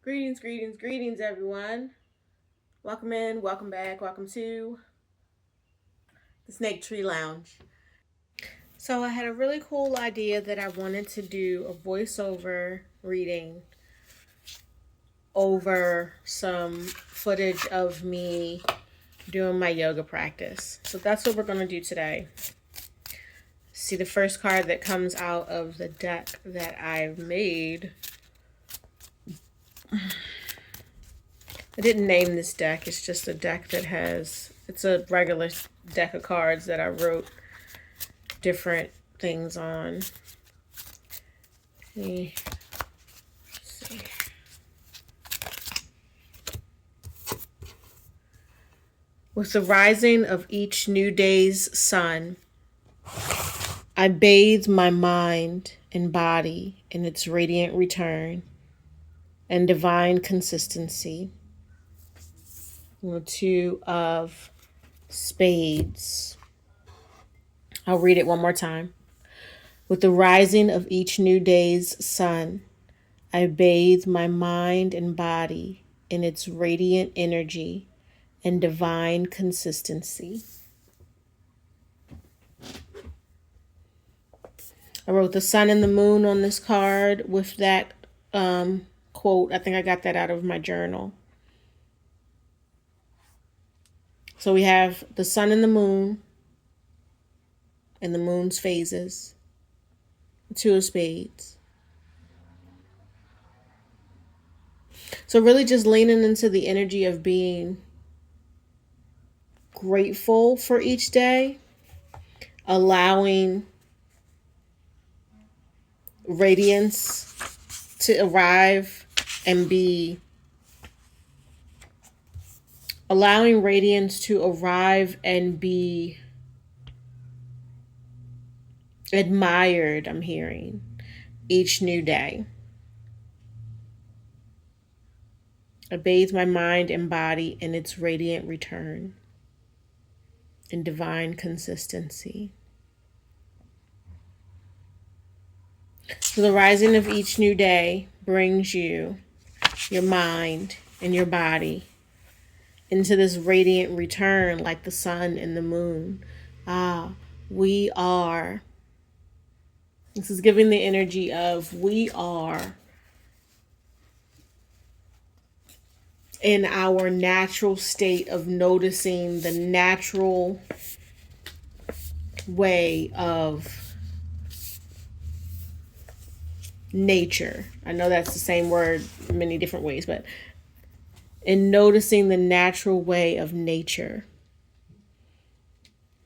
Greetings, everyone. Welcome in, welcome back, welcome to the Snake Tree Lounge. So, I had a really cool idea that I wanted to do a voiceover reading over some footage of me doing my yoga practice. So, that's what we're going to do today. See, the first card that comes out of the deck that I've made. I didn't name this deck. It's just a deck that it's a regular deck of cards that I wrote different things on. Let's see. With the rising of each new day's sun, I bathe my mind and body in its radiant return and divine consistency. The Two of Spades. I'll read it one more time. With the rising of each new day's sun, I bathe my mind and body in its radiant energy and divine consistency. I wrote the sun and the moon on this card with that quote. I think I got that out of my journal. So we have the sun and the moon's phases, the Two of Spades. So really just leaning into the energy of being grateful for each day, allowing radiance to arrive and be admired, I'm hearing, each new day. I bathe my mind and body in its radiant return and divine consistency. So the rising of each new day brings you, your mind and your body, into this radiant return like the sun and the moon. We are. This is giving the energy of we are in our natural state of noticing the natural way of nature. I know that's the same word in many different ways, but in noticing the natural way of nature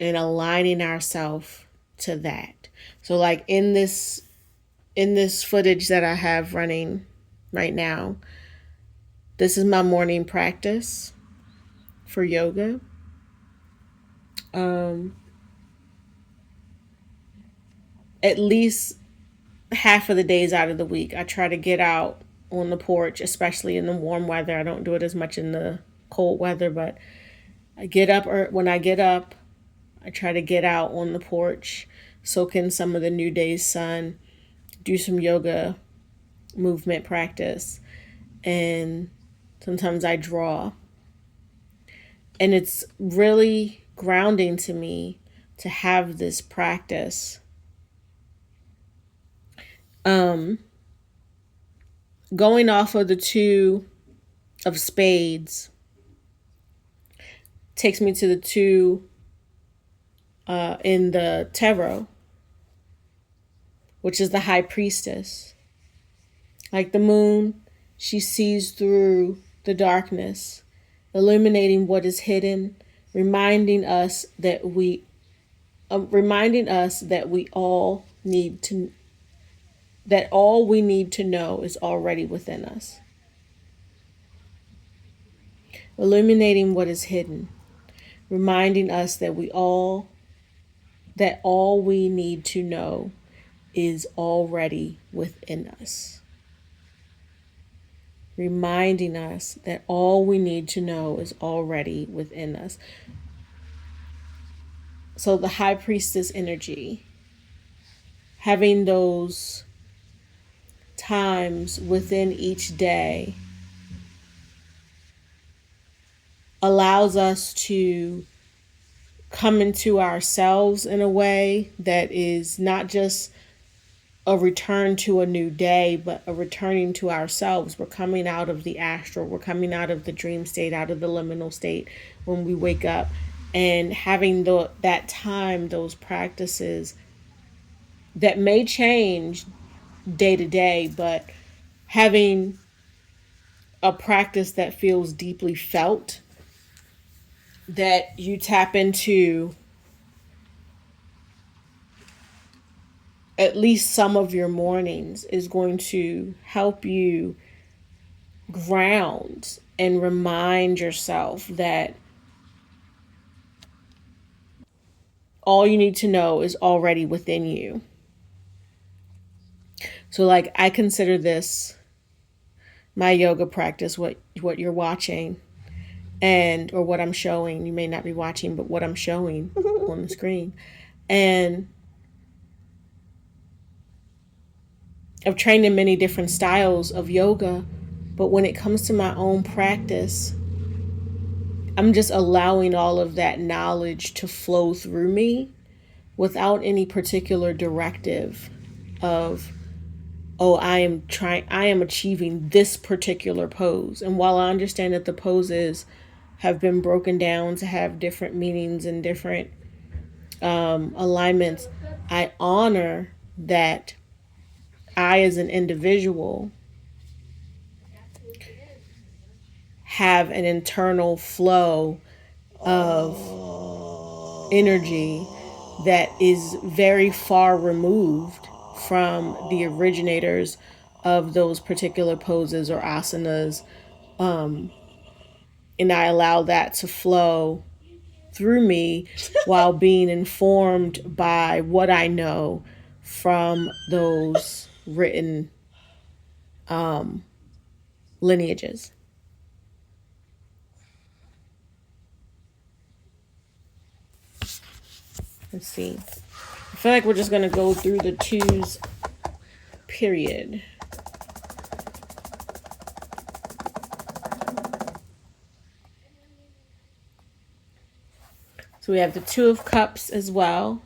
and aligning ourselves to that. So like in this footage that I have running right now, this is my morning practice for yoga. At least half of the days out of the week, I try to get out on the porch, especially in the warm weather. I don't do it as much in the cold weather, but when I get up, I try to get out on the porch, soak in some of the new day's sun, do some yoga movement practice, and sometimes I draw. And it's really grounding to me to have this practice. Going off of the Two of Spades takes me to the two in the tarot, which is the High Priestess. Like the moon, she sees through the darkness, illuminating what is hidden, reminding us that we all need to that all we need to know is already within us. Illuminating what is hidden, reminding us that all we need to know is already within us. Reminding us that all we need to know is already within us. So the High Priestess energy, having those times within each day allows us to come into ourselves in a way that is not just a return to a new day, but a returning to ourselves. We're coming out of the astral, we're coming out of the dream state, out of the liminal state when we wake up, and having that time, those practices that may change day to day, but having a practice that feels deeply felt, that you tap into at least some of your mornings, is going to help you ground and remind yourself that all you need to know is already within you. So like, I consider this my yoga practice, what you're watching, and or what I'm showing. You may not be watching, but what I'm showing on the screen. And I've trained in many different styles of yoga, but when it comes to my own practice, I'm just allowing all of that knowledge to flow through me without any particular directive of, oh, I am achieving this particular pose. And while I understand that the poses have been broken down to have different meanings and different alignments, I honor that I, as an individual, have an internal flow of energy that is very far removed from the originators of those particular poses or asanas. And I allow that to flow through me while being informed by what I know from those written lineages. Let's see. I feel like we're just going to go through the twos, period. So we have the Two of Cups as well.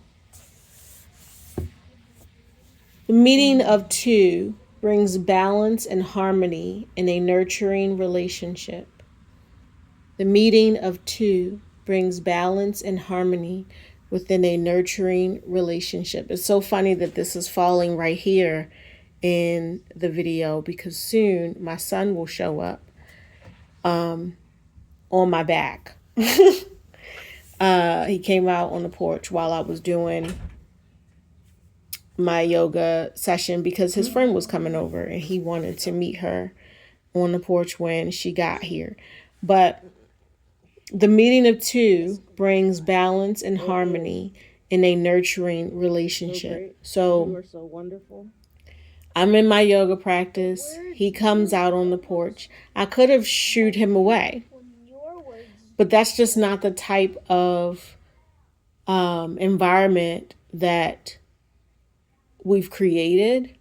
The meeting of two brings balance and harmony in a nurturing relationship. The meeting of two brings balance and harmony within a nurturing relationship. It's so funny that this is falling right here in the video, because soon my son will show up on my back. He came out on the porch while I was doing my yoga session because his friend was coming over and he wanted to meet her on the porch when she got here. But the meeting of two brings balance and harmony in a nurturing relationship. So you are so wonderful. I'm in my yoga practice. He comes out on the porch. I could have shooed him away, but that's just not the type of environment that we've created.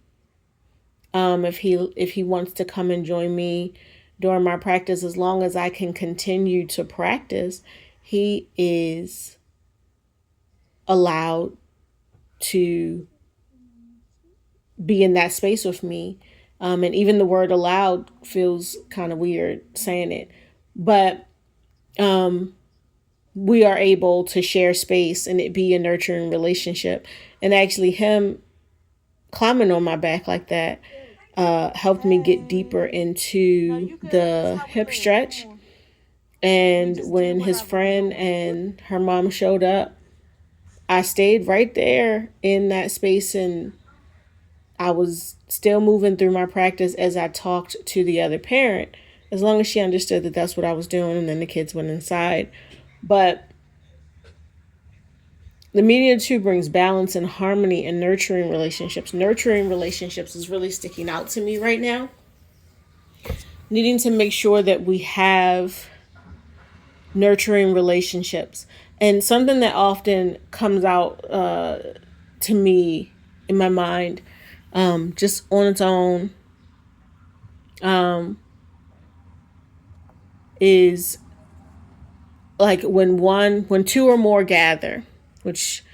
If he wants to come and join me during my practice, as long as I can continue to practice, he is allowed to be in that space with me. And even the word allowed feels kind of weird saying it, but we are able to share space and it be a nurturing relationship. And actually him climbing on my back like that helped me get deeper into the hip stretch. And when his friend and her mom showed up, I stayed right there in that space, and I was still moving through my practice as I talked to the other parent, as long as she understood that that's what I was doing. And then the kids went inside. But the meeting of two brings balance and harmony in nurturing relationships. Nurturing relationships is really sticking out to me right now. Needing to make sure that we have nurturing relationships. And something that often comes out to me in my mind, just on its own, is like when two or more gather, which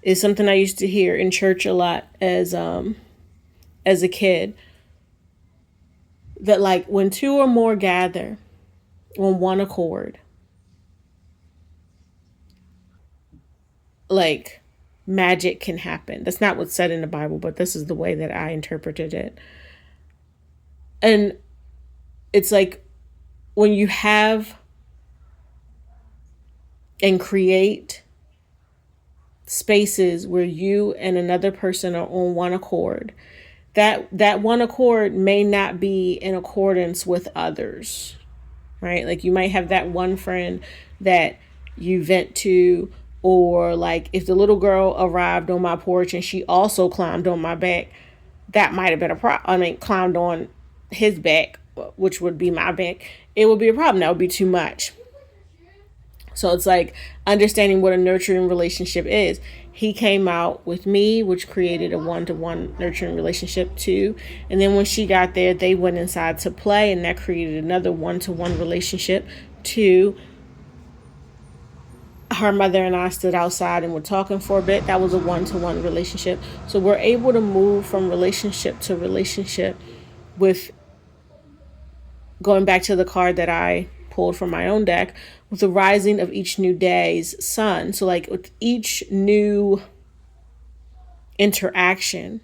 is something I used to hear in church a lot as a kid, that like when two or more gather on one accord, like magic can happen. That's not what's said in the Bible, but this is the way that I interpreted it. And it's like when you have and create spaces where you and another person are on one accord, that one accord may not be in accordance with others, right? Like you might have that one friend that you vent to, or like if the little girl arrived on my porch and she also climbed on my back, that might have been a problem. I mean, climbed on his back, which would be my back. It would be a problem. That would be too much. So it's like understanding what a nurturing relationship is. He came out with me, which created a one-to-one nurturing relationship too. And then when she got there, they went inside to play, and that created another one-to-one relationship too. Her mother and I stood outside and were talking for a bit. That was a one-to-one relationship. So we're able to move from relationship to relationship with, going back to the card that I pulled from my own deck, with the rising of each new day's sun. So like with each new interaction,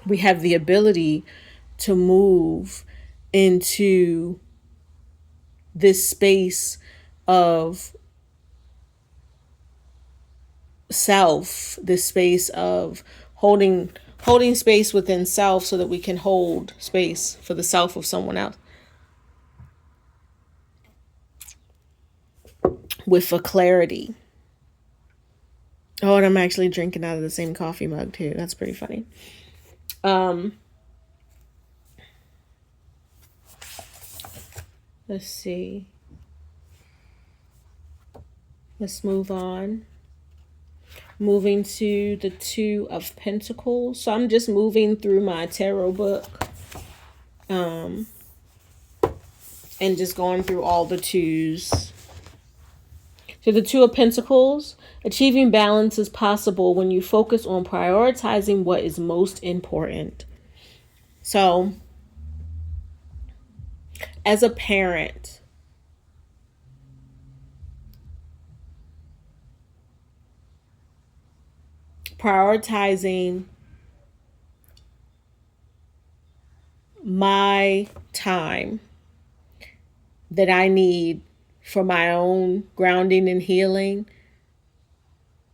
we have the ability to move into this space of self, this space of holding space within self so that we can hold space for the self of someone else with a clarity. Oh, and I'm actually drinking out of the same coffee mug too. That's pretty funny. Let's see. Let's move on. Moving to the Two of Pentacles. So I'm just moving through my tarot book. And just going through all the twos. So the Two of Pentacles, achieving balance is possible when you focus on prioritizing what is most important. So as a parent, prioritizing my time that I need for my own grounding and healing,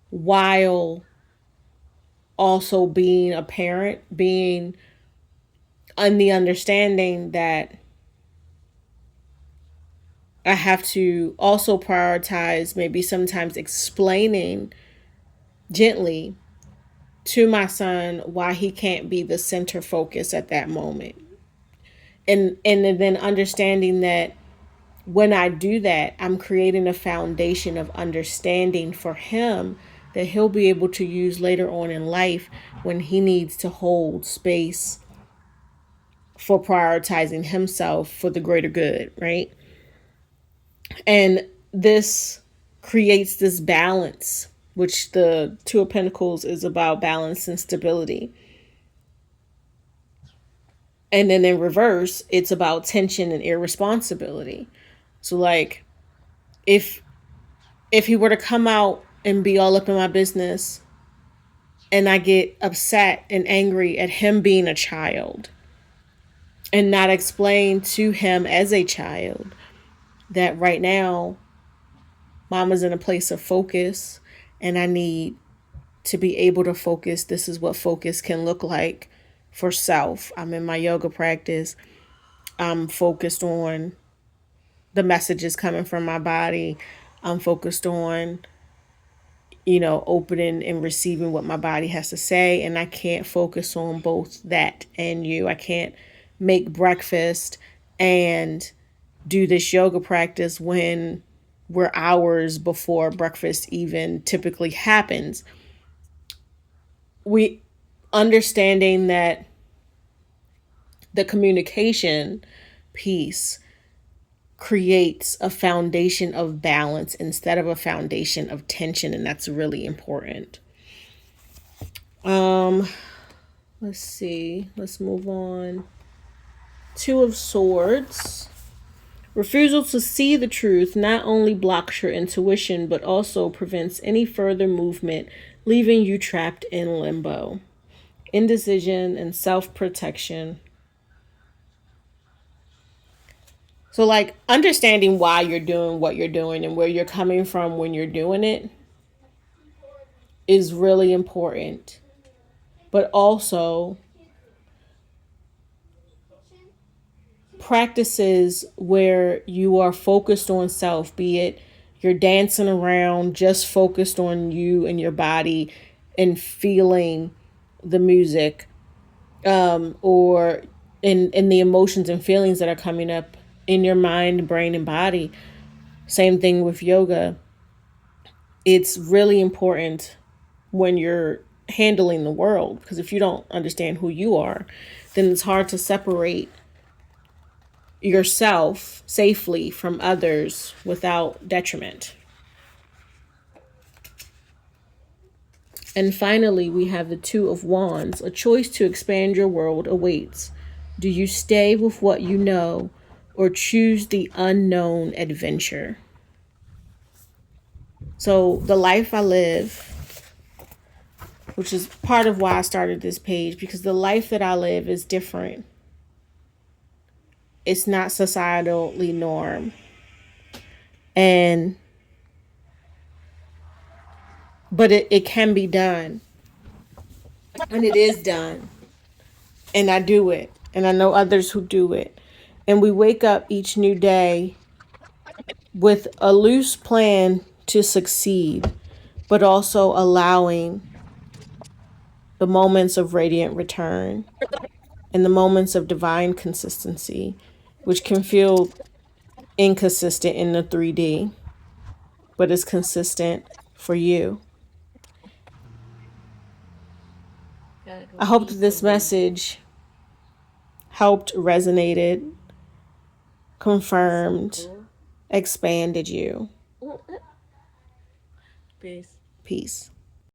while also being a parent, being on the understanding that I have to also prioritize, maybe sometimes explaining gently to my son why he can't be the center focus at that moment. And then understanding that when I do that, I'm creating a foundation of understanding for him that he'll be able to use later on in life when he needs to hold space for prioritizing himself for the greater good, right? And this creates this balance, which the Two of Pentacles is about, balance and stability. And then in reverse, it's about tension and irresponsibility. So like if he were to come out and be all up in my business and I get upset and angry at him being a child and not explain to him as a child that right now mama's in a place of focus and I need to be able to focus. This is what focus can look like for self. I'm in my yoga practice. I'm focused on the messages coming from my body. I'm focused on, opening and receiving what my body has to say. And I can't focus on both that and you. I can't make breakfast and do this yoga practice when we're hours before breakfast even typically happens. We understanding that the communication piece creates a foundation of balance instead of a foundation of tension, and that's really important. Let's see. Let's move on. Two of Swords. Refusal to see the truth not only blocks your intuition, but also prevents any further movement, leaving you trapped in limbo. Indecision and self-protection. So, like, understanding why you're doing what you're doing and where you're coming from when you're doing it is really important. But also, practices where you are focused on self, be it you're dancing around just focused on you and your body and feeling the music, or in the emotions and feelings that are coming up in your mind, brain, and body. Same thing with yoga. It's really important when you're handling the world, because if you don't understand who you are, then it's hard to separate yourself safely from others without detriment. And finally, we have the Two of Wands. A choice to expand your world awaits. Do you stay with what you know or choose the unknown adventure? So, the life I live, which is part of why I started this page, because the life that I live is different. It's not societally norm. And but it can be done. And it is done. And I do it. And I know others who do it. And we wake up each new day with a loose plan to succeed, but also allowing the moments of radiant return and the moments of divine consistency, which can feel inconsistent in the 3D, but is consistent for you. I hope that this message helped, resonated, confirmed, expanded you. Peace. Peace.